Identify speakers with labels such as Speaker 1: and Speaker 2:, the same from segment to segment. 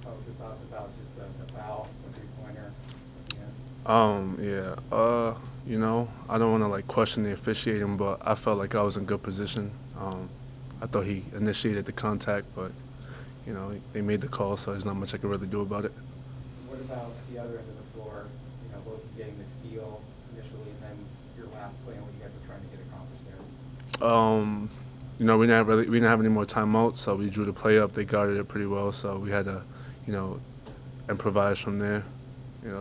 Speaker 1: What was your thoughts about just the foul, the three-pointer at the end?
Speaker 2: Yeah. I don't want to like question the officiating, but I felt like I was in good position. I thought he initiated the contact, but they made the call, so there's not much I could really do about it.
Speaker 1: What about the other end of the floor? Both getting the steal initially and then your last play and what you guys were trying to get accomplished there.
Speaker 2: Um, we didn't have any more timeouts, so we drew the play up. They guarded it pretty well, so we had to, you know, improvise from there.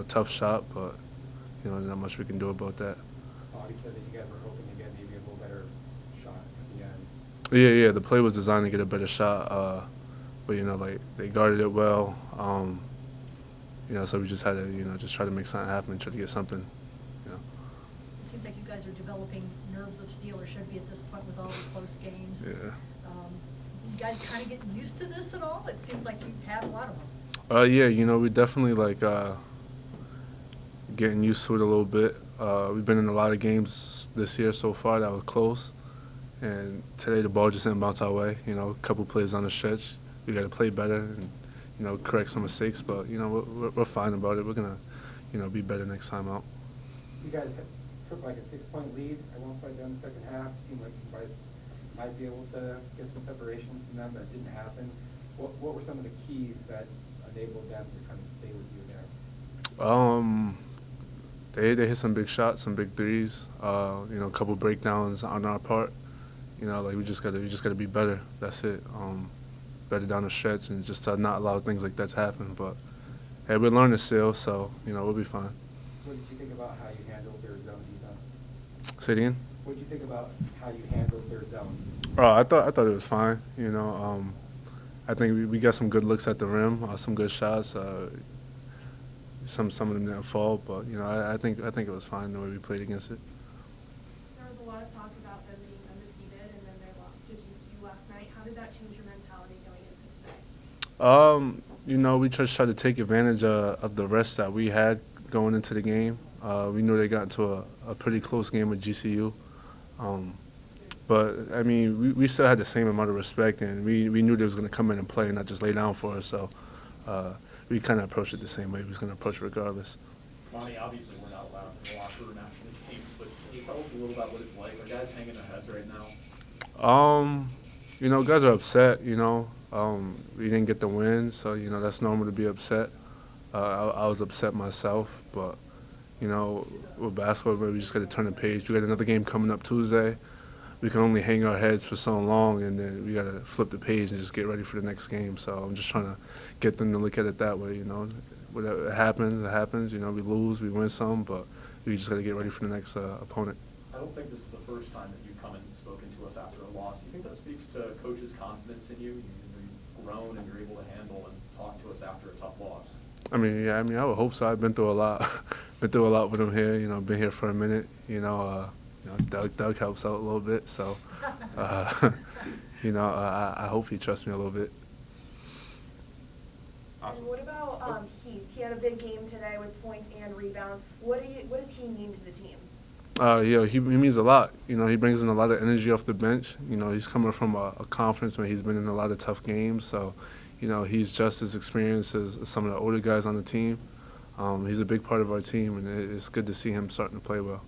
Speaker 2: Tough shot, but not much we can do about that.
Speaker 1: Bobby said that you guys were hoping to get maybe a little better shot at the end.
Speaker 2: Yeah. The play was designed to get a better shot, but like they guarded it well. So we just had to, just try to make something happen, try to get something. You know.
Speaker 3: It seems like you guys are developing nerves of steel, or should be at this point with all the close games.
Speaker 2: Yeah.
Speaker 3: You guys kind of getting used to this at all? It seems like you've had a lot of them.
Speaker 2: Yeah. We definitely like getting used to it a little bit. We've been in a lot of games this year so far that was close, and today the ball just didn't bounce our way. A couple plays on the stretch, we got to play better and correct some mistakes. But we're fine about it. We're gonna be better next time out.
Speaker 1: You guys took like a 6-point lead at one point during the second half. Seemed like you guys might be able to get some separation from them. That didn't happen. What were some of the keys that enabled them to kind of stay with you there?
Speaker 2: They hit some big shots, some big threes. A couple breakdowns on our part. Like we just gotta be better. That's it. Better down the stretch and just to not allow things like that to happen. But hey, we're learning still, so we'll be fine.
Speaker 1: What did you think about how you handled their zone defense?
Speaker 2: Say it again.
Speaker 1: What did you think about how you handled their zone?
Speaker 2: Oh, I thought it was fine. I think we got some good looks at the rim, some good shots. Some of them didn't fall, but I think it was fine the way we played against it.
Speaker 4: There was a lot of talk about them being undefeated, and then they lost to GCU last night. How did that change your mentality going into today?
Speaker 2: We just tried to take advantage of the rest that we had going into the game. We knew they got into a pretty close game with GCU. But, I mean, we still had the same amount of respect, and we knew they was going to come in and play and not just lay down for us. So we kind of approached it the same way. We was going to approach it regardless.
Speaker 5: Monty, obviously we're not allowed in the locker room after the games, but can you tell us a little about what it's like? Are guys hanging their heads right now?
Speaker 2: Guys are upset, we didn't get the win, so, that's normal to be upset. I was upset myself, but, with basketball, we just got to turn the page. We got another game coming up Tuesday. We can only hang our heads for so long, and then we got to flip the page and just get ready for the next game. So I'm just trying to get them to look at it that way, Whatever happens, it happens. We lose, we win some, but we just got to get ready for the next opponent.
Speaker 5: I don't think this is the first time that you've come and spoken to us after a loss. Do you think that speaks to Coach's confidence in you? You've grown and you're able to handle and talk to us after a tough loss.
Speaker 2: I would hope so. I've been through a lot, been through a lot with him here. Been here for a minute. Doug helps out a little bit, so I hope he trusts me a little bit.
Speaker 5: Awesome.
Speaker 4: And what about Heath? He had a big game today with points and rebounds. What does he mean to the team?
Speaker 2: He means a lot. He brings in a lot of energy off the bench. He's coming from a conference where he's been in a lot of tough games, so he's just as experienced as some of the older guys on the team. He's a big part of our team, and it's good to see him starting to play well.